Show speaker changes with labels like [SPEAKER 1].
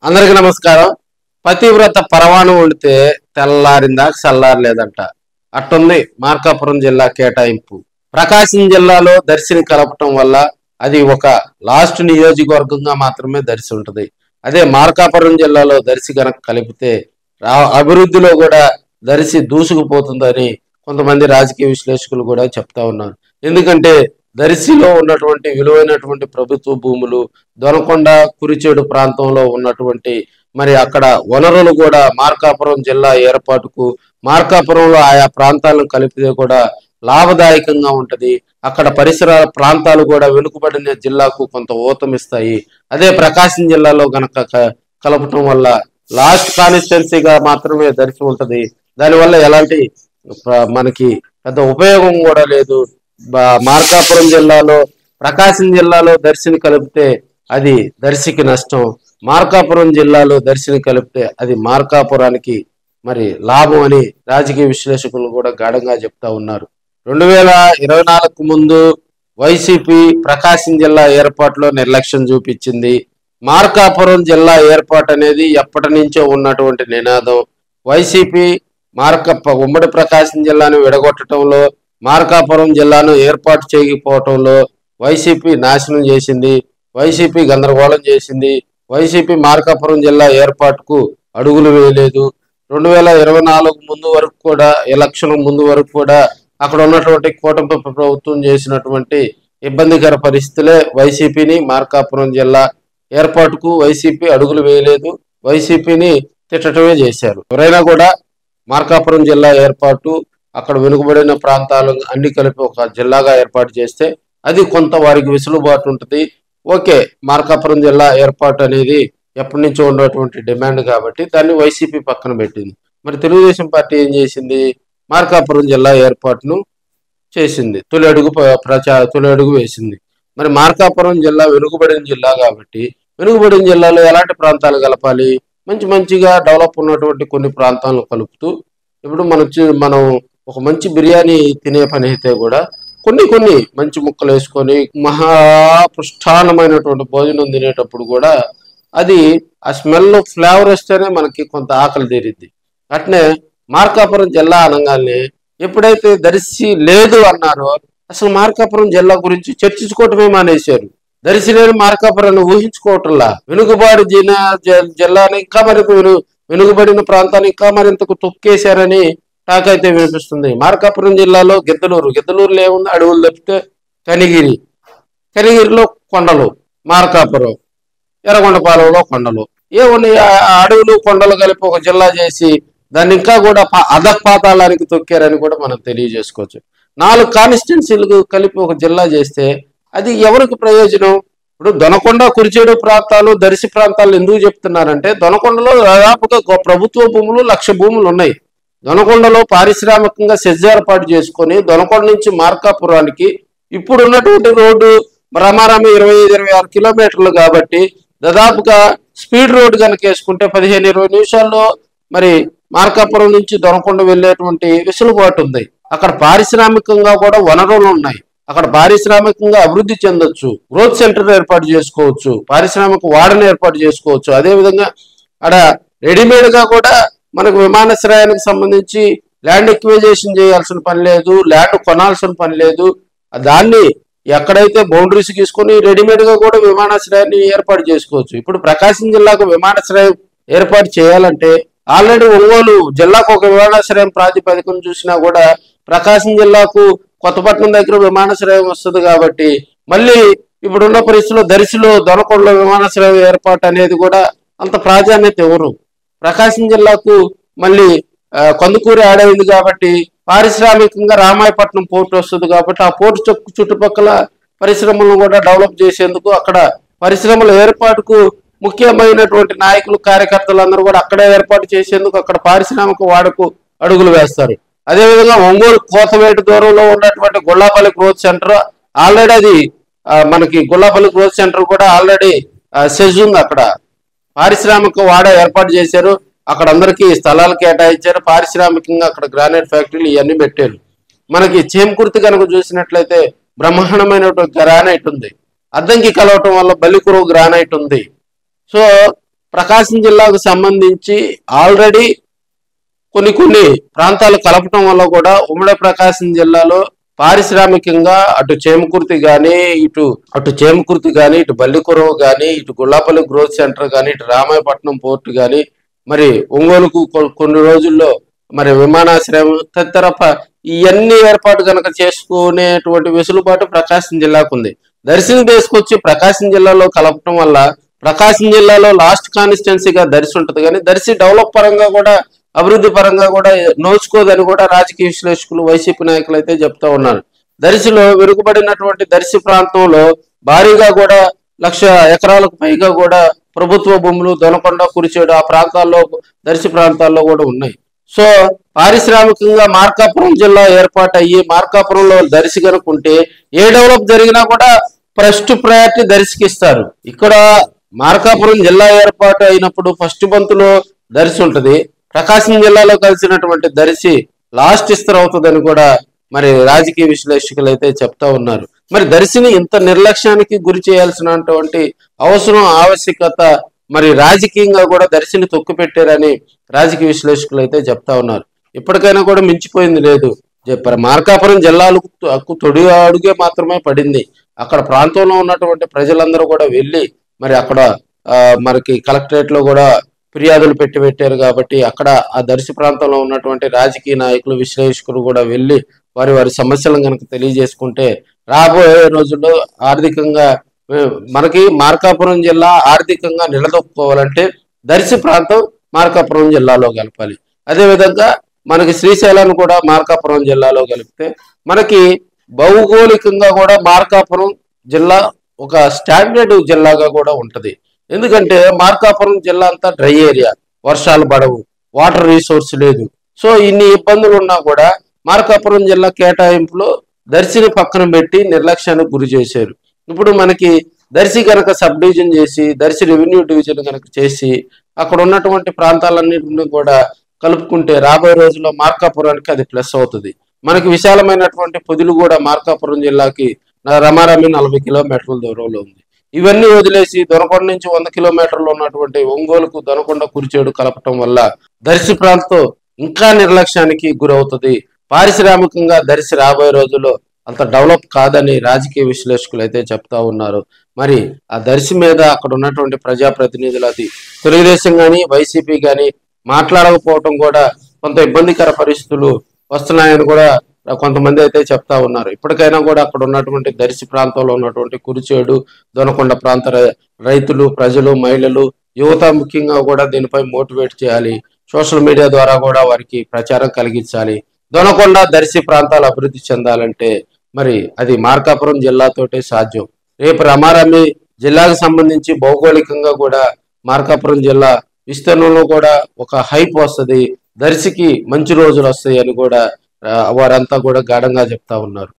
[SPEAKER 1] అందరికి నమస్కారం. పతివ్రత పరవాను వండితే తెల్లారిందా చల్లారలేదంట. అట్టుంది మార్కాపురం జిల్లా కేటాయింపు. ప్రకాశం జిల్లాలో దర్శిని కలపటం వల్ల అది ఒక లాస్ట్ నియోజకవర్గంగా మాత్రమే దర్శి ఉంటుంది. అదే మార్కాపురం జిల్లాలో దర్శి కనుక కలిపితే అభివృద్ధిలో కూడా దర్శి దూసుకుపోతుందని కొంతమంది రాజకీయ విశ్లేషకులు కూడా చెప్తా ఉన్నారు. ఎందుకంటే దర్శిలో ఉన్నటువంటి విలువైనటువంటి ప్రభుత్వ భూములు, దొనకొండ కురిచేడు ప్రాంతంలో ఉన్నటువంటి మరి అక్కడ వనరులు కూడా మార్కాపురం జిల్లా ఏర్పాటుకు, మార్కాపురంలో ఆయా ప్రాంతాలను కలిపితే కూడా లాభదాయకంగా ఉంటది. అక్కడ పరిసర ప్రాంతాలు కూడా వెనుకబడిన జిల్లాకు కొంత ఊతమిస్తాయి. అదే ప్రకాశం జిల్లాలో గనక కలపటం వల్ల లాస్ట్ కాన్స్టిట్యున్సీగా మాత్రమే దర్శి ఉంటది. దానివల్ల ఎలాంటి మనకి పెద్ద ఉపయోగం కూడా లేదు. మార్కాపురం జిల్లాలో ప్రకాశం జిల్లాలో దర్శిని కలిపితే అది దర్శికి నష్టం, మార్కాపురం జిల్లాలో దర్శిని కలిపితే అది మార్కాపురానికి మరి లాభం అని రాజకీయ విశ్లేషకులు కూడా గాఢంగా చెప్తా ఉన్నారు. 2024 ముందు వైసీపీ ప్రకాశం జిల్లా ఏర్పాటులో నిర్లక్ష్యం చూపించింది. మార్కాపురం జిల్లా ఏర్పాటు అనేది ఎప్పటి నుంచో ఉన్నటువంటి నినాదం. వైసీపీ ఉమ్మడి ప్రకాశం జిల్లాను విడగొట్టడంలో, మార్కాపురం జిల్లాను ఏర్పాటు చేయకపోవటంలో వైసీపీ నాశనం చేసింది, వైసీపీ గందరగోళం చేసింది. వైసీపీ మార్కాపురం జిల్లా ఏర్పాటుకు అడుగులు వేయలేదు. 2024 ముందు వరకు కూడా, ఎలక్షన్ ముందు వరకు కూడా అక్కడ ఉన్నటువంటి కూటమి ప్రభుత్వం చేసినటువంటి ఇబ్బందికర పరిస్థితులే వైసీపీని మార్కాపురం జిల్లా ఏర్పాటుకు వైసీపీ అడుగులు వేయలేదు, వైసీపీని తిట్టడమే చేశారు. ఎవరైనా కూడా మార్కాపురం జిల్లా ఏర్పాటు, అక్కడ వెనుకబడిన ప్రాంతాలు అన్ని కలిపి ఒక జిల్లాగా ఏర్పాటు చేస్తే అది కొంత వారికి వెసులుబాటు ఉంటుంది. ఓకే, మార్కాపురం జిల్లా ఏర్పాటు అనేది ఎప్పటి నుంచో ఉన్నటువంటి డిమాండ్ కాబట్టి దాన్ని వైసీపీ పక్కన పెట్టింది. మరి తెలుగుదేశం పార్టీ ఏం చేసింది? మార్కాపురం జిల్లా ఏర్పాటును చేసింది, తొలి అడుగు వేసింది. మరి మార్కాపురం జిల్లా వెనుకబడిన జిల్లా కాబట్టి వెనుకబడిన జిల్లాలో ఎలాంటి ప్రాంతాలు కలపాలి? మంచిగా డెవలప్ ఉన్నటువంటి కొన్ని ప్రాంతాలను కలుపుతూ, ఇప్పుడు మనం ఒక మంచి బిర్యానీ తినే పని అయితే కూడా కొన్ని మంచి ముక్కలు వేసుకొని మహాపృష్ఠానమైనటువంటి భోజనం తినేటప్పుడు కూడా అది ఆ స్మెల్ ఫ్లేవర్ వస్తేనే మనకి కొంత ఆకలి తీరిద్ది. అట్నే మార్కాపురం జిల్లా అనగానే ఎప్పుడైతే దర్శి లేదు అన్నారో అసలు మార్కాపురం జిల్లా గురించి చర్చించుకోవటమే మానేశారు. దర్శి లేని మార్కాపురాన్ని ఊహించుకోవటంలా వెనుకబాడి జిల్లాని ఇంకా మరింత వెనుకబడిన ప్రాంతాన్ని ఇంకా మరింతకు తొక్కేశారని టాక్ అయితే వినిపిస్తుంది. మార్కాపురం జిల్లాలో గిద్దలూరులో ఏముంది? అడవులు తప్పితే కనిగిరిలో కొండలు, మార్కాపురం ఎర్రగొండపాలెంలో కొండలు ఏమున్నాయి? అడవులు కొండలు కలిపి ఒక జిల్లా చేసి దాన్ని ఇంకా కూడా అధపాతాళానికి తొక్కారని కూడా మనం తెలియజేసుకోవచ్చు. 4 కాన్స్టిట్యున్సీలు కలిపి ఒక జిల్లా చేస్తే అది ఎవరికి ప్రయోజనం? ఇప్పుడు దొనకొండ కురిచేడు ప్రాంతాలు, దర్శి ప్రాంతాలు ఎందుకు చెప్తున్నారంటే, దొనకొండలో దాదాపుగా ప్రభుత్వ భూములు 1,00,000 భూములు ఉన్నాయి. దొనకొండలో పారిశ్రామికంగా సెజ్ ఏర్పాటు చేసుకొని దొనకొండ నుంచి మార్కాపురానికి ఇప్పుడు ఉన్నటువంటి రోడ్డు రమారమి 25-26 కిలోమీటర్లు కాబట్టి దాదాపుగా స్పీడ్ రోడ్ కనుక వేసుకుంటే 15-20 నిమిషాల్లో మరి మార్కాపురం నుంచి దొనకొండ వెళ్ళేటువంటి వెసులుబాటు ఉంది. అక్కడ పారిశ్రామికంగా కూడా వనరులు ఉన్నాయి. అక్కడ పారిశ్రామికంగా అభివృద్ధి చెందొచ్చు, గ్రోత్ సెంటర్ ఏర్పాటు చేసుకోవచ్చు, పారిశ్రామిక వాడని ఏర్పాటు చేసుకోవచ్చు. అదేవిధంగా అక్కడ రెడీమేడ్ గా కూడా మనకు విమానాశ్రయానికి సంబంధించి ల్యాండ్ ఎక్విజేషన్ చేయాల్సిన పని లేదు, ల్యాండ్ కొనాల్సిన పని లేదు. దాన్ని ఎక్కడైతే బౌండరీస్ తీసుకొని రెడీమేడ్ గా కూడా విమానాశ్రయాన్ని ఏర్పాటు చేసుకోవచ్చు. ఇప్పుడు ప్రకాశం జిల్లాకు విమానాశ్రయం ఏర్పాటు చేయాలంటే ఆల్రెడీ ఒంగోలు జిల్లాకు ఒక విమానాశ్రయం ప్రాతిపదికను చూసినా కూడా ప్రకాశం జిల్లాకు కొత్తపట్నం దగ్గర విమానాశ్రయం వస్తుంది కాబట్టి మళ్ళీ ఇప్పుడున్న పరిస్థితుల్లో దర్శిలో దొనకొండలో విమానాశ్రయం ఏర్పాటు అనేది కూడా అంత ప్రాధాన్యత ఎవరు. ప్రకాశం జిల్లాకు మళ్ళీ కందుకూరు యాడ్ అయింది కాబట్టి పారిశ్రామికంగా రామాయపట్నం పోర్టు వస్తుంది కాబట్టి ఆ పోర్టు చుట్టుపక్కల పరిశ్రమలను కూడా డెవలప్ చేసేందుకు, అక్కడ పరిశ్రమల ఏర్పాటుకు ముఖ్యమైనటువంటి నాయకులు, కార్యకర్తలు అందరూ కూడా అక్కడే ఏర్పాటు చేసేందుకు అక్కడ పారిశ్రామిక వాడకు అడుగులు వేస్తారు. అదేవిధంగా ఒంగోలు కోతవేటు దూరంలో ఉన్నటువంటి గుళ్ళాపల్లి గ్రోత్ సెంటర్ ఆల్రెడీ అది మనకి గుళ్ళాపల్లి గ్రోత్ సెంటర్ కూడా ఆల్రెడీ సెజ్ ఉంది. అక్కడ పారిశ్రామిక వాడ ఏర్పాటు చేశారు, అక్కడ అందరికీ స్థలాలు కేటాయించారు, పారిశ్రామికంగా అక్కడ గ్రానైట్ ఫ్యాక్టరీలు ఇవన్నీ పెట్టారు. మనకి చేమకుర్తి కనుక చూసినట్లయితే బ్రహ్మాండమైనటువంటి గ్రానైట్ ఉంది. అద్దంకి కలవటం వల్ల బల్లికురువు గ్రానైట్ ఉంది. సో ప్రకాశం జిల్లాకు సంబంధించి ఆల్రెడీ కొన్ని ప్రాంతాలు కలపటం వల్ల కూడా ఉమ్మడి ప్రకాశం జిల్లాలో పారిశ్రామికంగా అటు చేమకుర్తి కానీ ఇటు బల్లికురవ కానీ ఇటు గుళ్ళాపల్లి గ్రోత్ సెంటర్ కానీ ఇటు రామాయపట్నం పోర్టు కానీ మరి ఒంగోలుకు కొన్ని రోజుల్లో మరి విమానాశ్రయం తదితర ఇవన్నీ ఏర్పాటు కనుక చేసుకునేటువంటి వెసులుబాటు ప్రకాశం జిల్లాకు ఉంది. దర్శిని తీసుకొచ్చి ప్రకాశం జిల్లాలో కలపటం వల్ల ప్రకాశం జిల్లాలో లాస్ట్ కాన్స్టిట్యున్సీగా దర్శి ఉంటుంది, కానీ దర్శి డెవలప్ పరంగా కూడా అభివృద్ధి పరంగా కూడా నోచుకోదని కూడా రాజకీయ విశ్లేషకులు వైసీపీ నాయకులు అయితే చెప్తా ఉన్నారు. దర్శిలో వెనుకబడినటువంటి దర్శి ప్రాంతంలో భారీగా కూడా 1,00,000 ఎకరాలకు పైగా కూడా ప్రభుత్వ భూములు దొనకొండ కురిచేడు ఆ ప్రాంతాల్లో దర్శి ప్రాంతాల్లో కూడా ఉన్నాయి. సో పారిశ్రామికంగా మార్కాపురం జిల్లా ఏర్పాటు అయ్యి మార్కాపురంలో దర్శి కనుకుంటే ఏ డెవలప్ జరిగినా కూడా ఫస్ట్ ప్రయారిటీ దర్శికి ఇస్తారు. ఇక్కడ మార్కాపురం జిల్లా ఏర్పాటు అయినప్పుడు ఫస్ట్ బంతులో దర్శి ఉంటది, ప్రకాశం జిల్లాలో కలిసినటువంటి దర్శి లాస్ట్ ఇస్తర్ అవుతుందని కూడా మరి రాజకీయ విశ్లేషకులు అయితే చెప్తా ఉన్నారు. మరి దర్శిని ఇంత నిర్లక్ష్యానికి గురి చేయాల్సినటువంటి అవసరం ఆవశ్యకత మరి రాజకీయంగా కూడా దర్శిని తొక్కిపెట్టారని రాజకీయ విశ్లేషకులు అయితే చెప్తా ఉన్నారు. ఇప్పటికైనా కూడా మించిపోయింది లేదు. మార్కాపురం జిల్లాలకు తొడి అడుగే మాత్రమే పడింది. అక్కడ ప్రాంతంలో ఉన్నటువంటి ప్రజలందరూ కూడా వెళ్ళి మరి అక్కడ మనకి కలెక్టరేట్ లో కూడా ఫిర్యాదులు పెట్టారు కాబట్టి అక్కడ ఆ దర్శి ప్రాంతంలో ఉన్నటువంటి రాజకీయ నాయకులు విశ్లేషకులు కూడా వెళ్ళి వారి సమస్యలను కనుక తెలియజేసుకుంటే రాబోయే రోజుల్లో ఆర్థికంగా మనకి మార్కాపురం జిల్లా ఆర్థికంగా నిలదొక్కుకోవాలంటే దర్శి ప్రాంతం మార్కాపురం జిల్లాలో కలపాలి. అదేవిధంగా మనకి శ్రీశైలాన్ని కూడా మార్కాపురం జిల్లాలో కలిపితే మనకి భౌగోళికంగా కూడా మార్కాపురం జిల్లా ఒక స్టాండర్డ్ జిల్లాగా కూడా ఉంటది. ఎందుకంటే మార్కాపురం జిల్లా అంతా డ్రై ఏరియా, వర్షాలు పడవు, వాటర్ రిసోర్స్ లేదు. సో ఇన్ని ఇబ్బందులు ఉన్నా కూడా మార్కాపురం జిల్లా కేటాయింపులో దర్శిని పక్కన పెట్టి నిర్లక్ష్యానికి గురి చేశారు. ఇప్పుడు మనకి దర్శి కనుక సబ్ డివిజన్ చేసి దర్శి రెవెన్యూ డివిజన్ కనుక చేసి అక్కడ ఉన్నటువంటి ప్రాంతాలన్నింటినీ కూడా కలుపుకుంటే రాబోయే రోజుల్లో మార్కాపురానికి అది ప్లస్ అవుతుంది. మనకి విశాలమైనటువంటి పొదులు కూడా మార్కాపురం జిల్లాకి రమారమి 40 కిలోమీటర్ల దూరంలో ఉంది. ఇవన్నీ వదిలేసి దొనకొండ నుంచి 100 కిలోమీటర్లు ఉన్నటువంటి ఒంగోలుకు దొనకొండ కురిచేడు కలపటం వల్ల దర్శి ప్రాంతం ఇంకా నిర్లక్ష్యానికి గురవుతుంది. పారిశ్రామికంగా దర్శి రాబోయే రోజుల్లో అంత డెవలప్ కాదని రాజకీయ విశ్లేషకులు అయితే చెప్తా ఉన్నారు. మరి ఆ దర్శి మీద అక్కడ ఉన్నటువంటి ప్రజాప్రతినిధులు అది తెలుగుదేశం కానీ వైసీపీ కానీ మాట్లాడకపోవటం కూడా కొంత ఇబ్బందికర పరిస్థితులు వస్తున్నాయని కూడా కొంతమంది అయితే చెప్తా ఉన్నారు. ఇప్పటికైనా కూడా అక్కడ ఉన్నటువంటి దర్శి ప్రాంతంలో ఉన్నటువంటి కురిచేడు దొనకొండ ప్రాంత రైతులు, ప్రజలు, మహిళలు, యువత ముఖ్యంగా కూడా దీనిపై మోటివేట్ చేయాలి. సోషల్ మీడియా ద్వారా కూడా వారికి ప్రచారం కలిగించాలి. దొనకొండ దర్శి ప్రాంతాలు అభివృద్ధి చెందాలంటే మరి అది మార్కాపురం జిల్లాతోటే సాధ్యం. రేపు రమారమి జిల్లాకు సంబంధించి భౌగోళికంగా కూడా మార్కాపురం జిల్లా విస్తీర్ణంలో కూడా ఒక హైప్ వస్తుంది, దర్శికి మంచి రోజులు వస్తాయి అని కూడా వారంతా కూడా గాఢంగా చెప్తా ఉన్నారు.